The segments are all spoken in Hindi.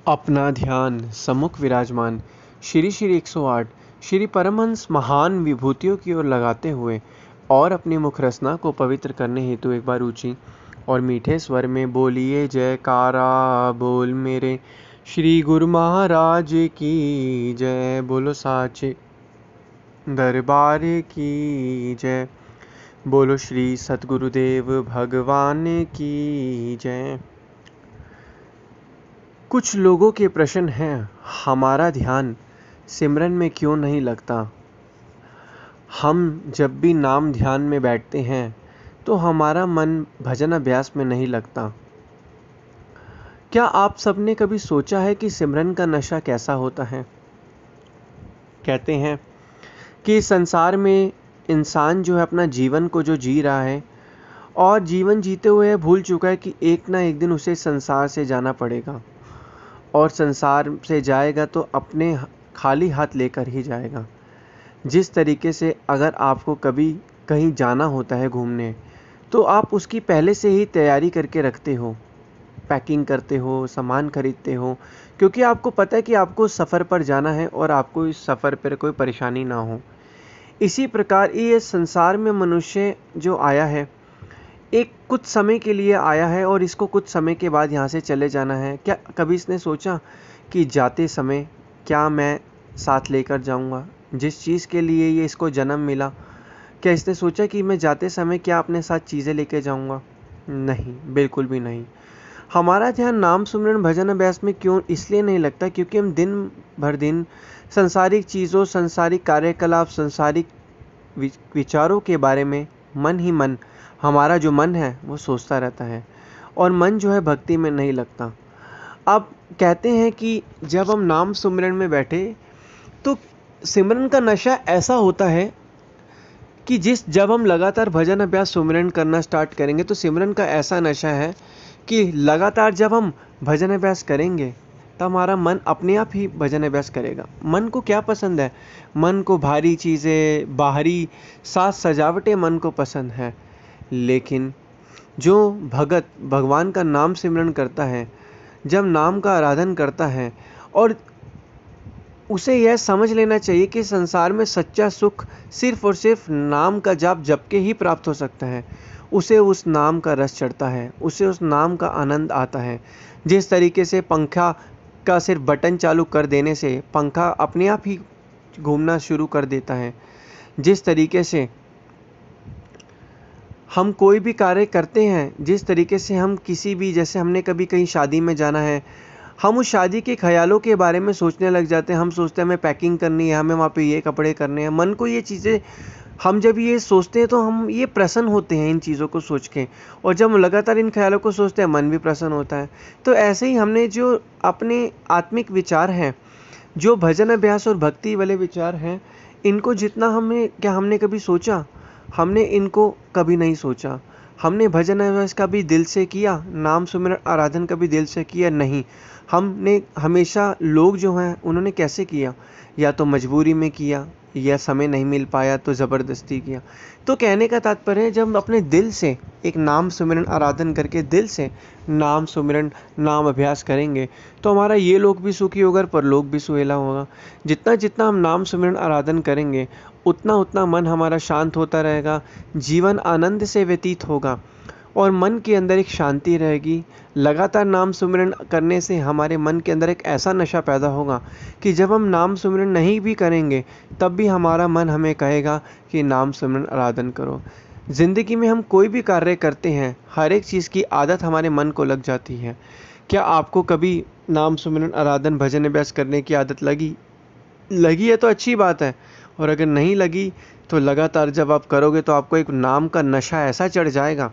अपना ध्यान सम्मुख विराजमान श्री श्री 108 श्री परमहंस महान विभूतियों की ओर लगाते हुए और अपनी मुख रसना को पवित्र करने हेतु एक बार ऊंची और मीठे स्वर में बोलिए जयकारा बोल मेरे श्री गुरु महाराज की जय। बोलो साचे दरबार की जय। बोलो श्री सतगुरुदेव भगवान की जय। कुछ लोगों के प्रश्न हैं, हमारा ध्यान सिमरन में क्यों नहीं लगता? हम जब भी नाम ध्यान में बैठते हैं तो हमारा मन भजन अभ्यास में नहीं लगता। क्या आप सबने कभी सोचा है कि सिमरन का नशा कैसा होता है? कहते हैं कि संसार में इंसान जो है अपना जीवन को जो जी रहा है और जीवन जीते हुए भूल चुका है कि एक ना एक दिन उसे संसार से जाना पड़ेगा और संसार से जाएगा तो अपने खाली हाथ लेकर ही जाएगा। जिस तरीके से अगर आपको कभी कहीं जाना होता है घूमने तो आप उसकी पहले से ही तैयारी करके रखते हो, पैकिंग करते हो, सामान खरीदते हो, क्योंकि आपको पता है कि आपको सफ़र पर जाना है और आपको इस सफ़र पर कोई परेशानी ना हो। इसी प्रकार ये संसार में मनुष्य जो आया है एक कुछ समय के लिए आया है और इसको कुछ समय के बाद यहाँ से चले जाना है। क्या कभी इसने सोचा कि जाते समय क्या मैं साथ लेकर जाऊँगा? जिस चीज़ के लिए ये इसको जन्म मिला, क्या इसने सोचा कि मैं जाते समय क्या अपने साथ चीज़ें लेके जाऊँगा? नहीं, बिल्कुल भी नहीं। हमारा ध्यान नाम सुमरन भजन अभ्यास में क्यों इसलिए नहीं लगता क्योंकि हम दिन भर दिन सांसारिक चीज़ों, सांसारिक कार्यकलाप, सांसारिक विचारों के बारे में मन ही मन, हमारा जो मन है वो सोचता रहता है और मन जो है भक्ति में नहीं लगता। अब कहते हैं कि जब हम नाम सुमरन में बैठे तो सिमरन का नशा ऐसा होता है कि जब हम लगातार भजन अभ्यास सुमरन करना स्टार्ट करेंगे तो सिमरन का ऐसा नशा है कि लगातार जब हम भजन अभ्यास करेंगे तब हमारा मन अपने आप ही भजन अभ्यास करेगा। मन को क्या पसंद है? मन को भारी चीज़ें, बाहरी साज सजावटें मन को पसंद है। लेकिन जो भगत भगवान का नाम सिमरन करता है, जब नाम का आराधन करता है और उसे यह समझ लेना चाहिए कि संसार में सच्चा सुख सिर्फ और सिर्फ नाम का जाप जप के ही प्राप्त हो सकता है। उसे उस नाम का रस चढ़ता है, उसे उस नाम का आनंद आता है। जिस तरीके से पंखा का सिर्फ बटन चालू कर देने से पंखा अपने आप ही घूमना शुरू कर देता है, जिस तरीके से हम कोई भी कार्य करते हैं, जिस तरीके से हम किसी भी, जैसे हमने कभी कहीं शादी में जाना है, हम उस शादी के ख्यालों के बारे में सोचने लग जाते हैं। हम सोचते हैं हमें पैकिंग करनी है, हमें वहाँ पे ये कपड़े करने हैं। मन को ये चीज़ें, हम जब ये सोचते हैं तो हम ये प्रसन्न होते हैं इन चीज़ों को सोच के, और जब लगातार इन ख्यालों को सोचते हैं मन भी प्रसन्न होता है। तो ऐसे ही हमने जो अपने आत्मिक विचार हैं, जो भजन अभ्यास और भक्ति वाले विचार हैं, इनको जितना हमने कभी सोचा? हमने इनको कभी नहीं सोचा। हमने भजन अभ्यास का भी दिल से किया, नाम सुमिरन आराधन का भी दिल से किया? नहीं। हमने हमेशा, लोग जो हैं उन्होंने कैसे किया? या तो मजबूरी में किया या समय नहीं मिल पाया तो ज़बरदस्ती किया। तो कहने का तात्पर्य है, जब हम अपने दिल से एक नाम सुमिरन आराधन करके दिल से नाम सुमिरन नाम अभ्यास करेंगे तो हमारा ये लोक भी सुखी होगा और परलोक भी सुहेला होगा। जितना जितना हम नाम सुमिरन आराधन करेंगे उतना उतना मन हमारा शांत होता रहेगा, जीवन आनंद से व्यतीत होगा और मन के अंदर एक शांति रहेगी। लगातार नाम सुमिरन करने से हमारे मन के अंदर एक ऐसा नशा पैदा होगा कि जब हम नाम सुमिरन नहीं भी करेंगे तब भी हमारा मन हमें कहेगा कि नाम सुमिरन आराधन करो। ज़िंदगी में हम कोई भी कार्य करते हैं, हर एक चीज़ की आदत हमारे मन को लग जाती है। क्या आपको कभी नाम सुमिरन आराधन भजन अभ्यास करने की आदत लगी है तो अच्छी बात है, और अगर नहीं लगी तो लगातार जब आप करोगे तो आपको एक नाम का नशा ऐसा चढ़ जाएगा,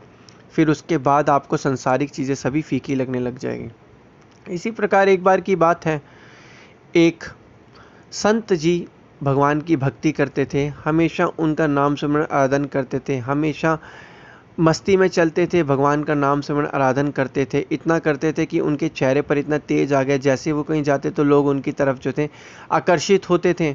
फिर उसके बाद आपको सांसारिक चीज़ें सभी फीकी लगने लग जाएगी। इसी प्रकार एक बार की बात है, एक संत जी भगवान की भक्ति करते थे, हमेशा उनका नाम सुमिरन आराधन करते थे, हमेशा मस्ती में चलते थे, भगवान का नाम सिमरन आराधन करते थे। इतना करते थे कि उनके चेहरे पर इतना तेज आ गया, जैसे वो कहीं जाते तो लोग उनकी तरफ जो थे आकर्षित होते थे।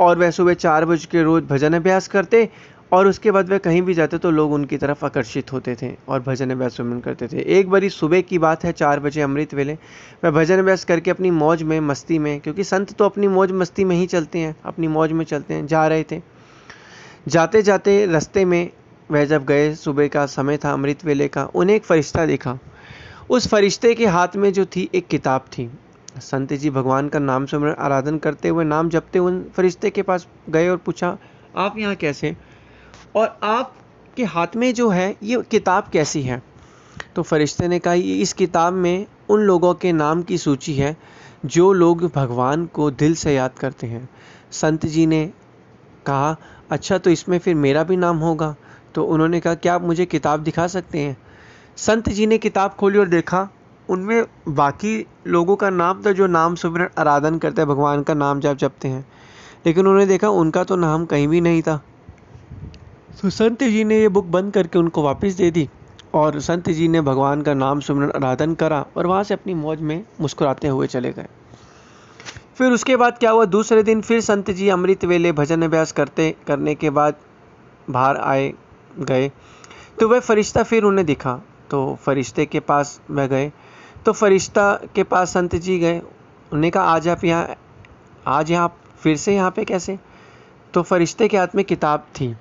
और वह सुबह 4 बज के रोज़ भजन अभ्यास करते और उसके बाद वह कहीं भी जाते तो लोग उनकी तरफ आकर्षित होते थे और भजन अभ्यास सुमरन करते थे। एक बारी सुबह की बात है, 4 बजे अमृत वेले, वह भजन अभ्यास करके अपनी मौज में मस्ती में, क्योंकि संत तो अपनी मौज मस्ती में ही चलते हैं, अपनी मौज में चलते हैं, जा रहे थे। जाते जाते रास्ते में वह जब गए, सुबह का समय था, अमृत वेले का, उन्हें एक फरिश्ता दिखा। उस फरिश्ते के हाथ में जो थी एक किताब थी। संत जी भगवान का नाम सुमरन आराधन करते हुए, नाम जपते उन फरिश्ते के पास गए और पूछा, आप यहाँ कैसे, और आपके हाथ में जो है ये किताब कैसी है? तो फरिश्ते ने कहा, ये इस किताब में उन लोगों के नाम की सूची है जो लोग भगवान को दिल से याद करते हैं। संत जी ने कहा, अच्छा तो इसमें फिर मेरा भी नाम होगा? तो उन्होंने कहा, क्या आप मुझे किताब दिखा सकते हैं? संत जी ने किताब खोली और देखा, उनमें बाकी लोगों का नाम था जो नाम सुमरन आराधन करते हैं, भगवान का नाम जपते हैं, लेकिन उन्होंने देखा उनका तो नाम कहीं भी नहीं था। तो संत जी ने ये बुक बंद करके उनको वापस दे दी और संत जी ने भगवान का नाम सुमरन आराधन करा और वहाँ से अपनी मौज में मुस्कुराते हुए चले गए। फिर उसके बाद क्या हुआ, दूसरे दिन फिर संत जी अमृत वेले भजन अभ्यास करने के बाद बाहर आए गए, तो वह फरिश्ता फिर उन्हें दिखा। तो फरिश्ते के पास वह गए, तो फरिश्ता के पास संत जी गए, उन्होंने कहा, आज यहाँ फिर से यहाँ पे कैसे? तो फरिश्ते के हाथ में किताब थी।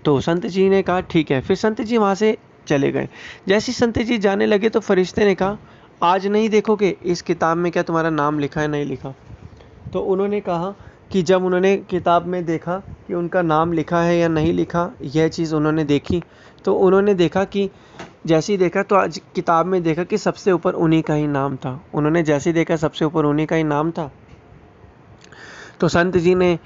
तो संत जी ने कहा, ठीक है। फिर संत जी वहाँ से चले गए। जैसे संत जी जाने लगे तो फरिश्ते ने कहा, आज नहीं देखोगे इस किताब में क्या तुम्हारा नाम लिखा है, नहीं लिखा? तो उन्होंने कहा कि जब उन्होंने किताब में देखा कि उनका नाम लिखा है या नहीं लिखा, यह चीज़ उन्होंने देखी, तो उन्होंने देखा कि जैसे ही देखा तो आज किताब में देखा कि सबसे ऊपर उन्हीं का ही नाम था। उन्होंने जैसे ही देखा सबसे ऊपर उन्हीं का ही नाम था। तो संत जी ने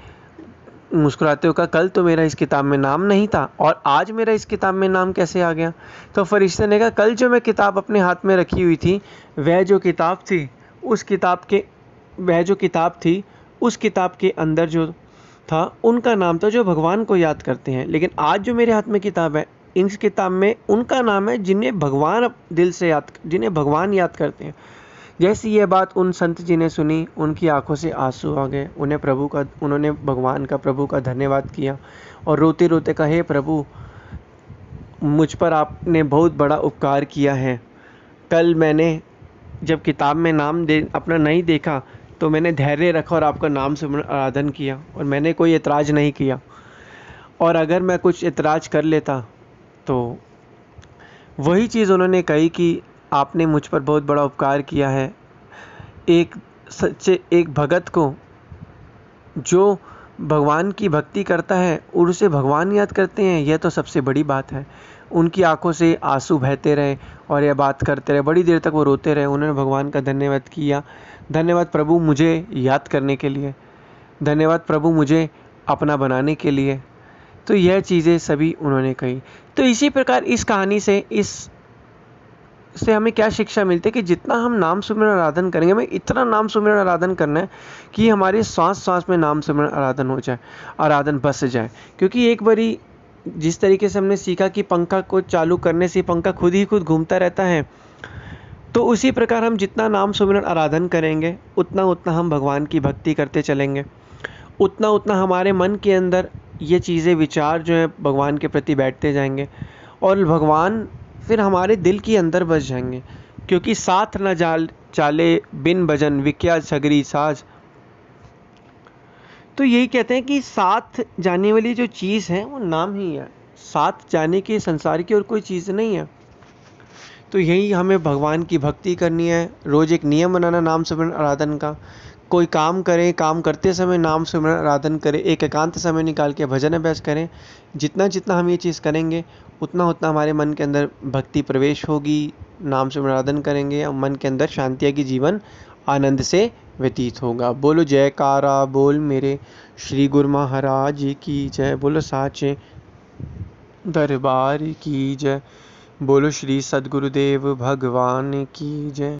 मुस्कुराते हुए कहा, कल तो मेरा इस किताब में नाम नहीं था और आज मेरा इस किताब में नाम कैसे आ गया? तो फरिश्ते ने कहा, कल जो मैं किताब अपने हाथ में रखी हुई थी, वह जो किताब थी उस किताब के अंदर जो था उनका नाम था जो भगवान को याद करते हैं, लेकिन आज जो मेरे हाथ में किताब है, इस किताब में उनका नाम है जिन्हें भगवान याद करते हैं। जैसी यह बात उन संत जी ने सुनी, उनकी आंखों से आंसू आ गए। उन्होंने भगवान का, प्रभु का धन्यवाद किया और रोते रोते कहा, हे प्रभु, मुझ पर आपने बहुत बड़ा उपकार किया है। कल मैंने जब किताब में नाम अपना नहीं देखा तो मैंने धैर्य रखा और आपका नाम सुमरन आराधन किया और मैंने कोई ऐतराज़ नहीं किया, और अगर मैं कुछ ऐतराज़ कर लेता तो वही चीज़ उन्होंने कही कि आपने मुझ पर बहुत बड़ा उपकार किया है। एक भगत को जो भगवान की भक्ति करता है और उसे भगवान याद करते हैं, यह तो सबसे बड़ी बात है। उनकी आंखों से आंसू बहते रहे और यह बात करते रहे, बड़ी देर तक वो रोते रहे। उन्होंने भगवान का धन्यवाद किया, धन्यवाद प्रभु मुझे याद करने के लिए, धन्यवाद प्रभु मुझे अपना बनाने के लिए। तो यह चीज़ें सभी उन्होंने कही। तो इसी प्रकार इस कहानी से इससे हमें क्या शिक्षा मिलती है कि जितना हम नाम सुमरन आराधन करेंगे, हमें इतना नाम सुमरन आराधन करना है कि हमारे सांस सांस में नाम सुमरन आराधन हो जाए, आराधन बस जाए। क्योंकि एक बारी जिस तरीके से हमने सीखा कि पंखा को चालू करने से पंखा खुद ही खुद घूमता रहता है, तो उसी प्रकार हम जितना नाम सुमरन आराधन करेंगे, उतना उतना हम भगवान की भक्ति करते चलेंगे, उतना उतना हमारे मन के अंदर ये चीज़ें, विचार जो है भगवान के प्रति बैठते जाएंगे और भगवान फिर हमारे दिल के अंदर बस जाएंगे। क्योंकि साथ न चाले बिन भजन विक्या सगरी साज। तो यही कहते हैं कि साथ जाने वाली जो चीज़ है वो नाम ही है, साथ जाने की संसार की और कोई चीज़ नहीं है। तो यही हमें भगवान की भक्ति करनी है। रोज़ एक नियम बनाना नाम सुमरन आराधन का। कोई काम करें, काम करते समय नाम सुमरन आराधन करें, एक एकांत समय निकाल के भजन अभ्यास करें। जितना जितना हम ये चीज़ करेंगे, उतना उतना हमारे मन के अंदर भक्ति प्रवेश होगी, नाम सुमरन आराधन करेंगे और मन के अंदर शांति आएगी, जीवन आनंद से व्यतीत होगा। बोलो जयकारा बोल मेरे श्री गुरु महाराज की जय। बोलो साचे दरबार की जय। बोलो श्री सद्गुरुदेव भगवान की जय।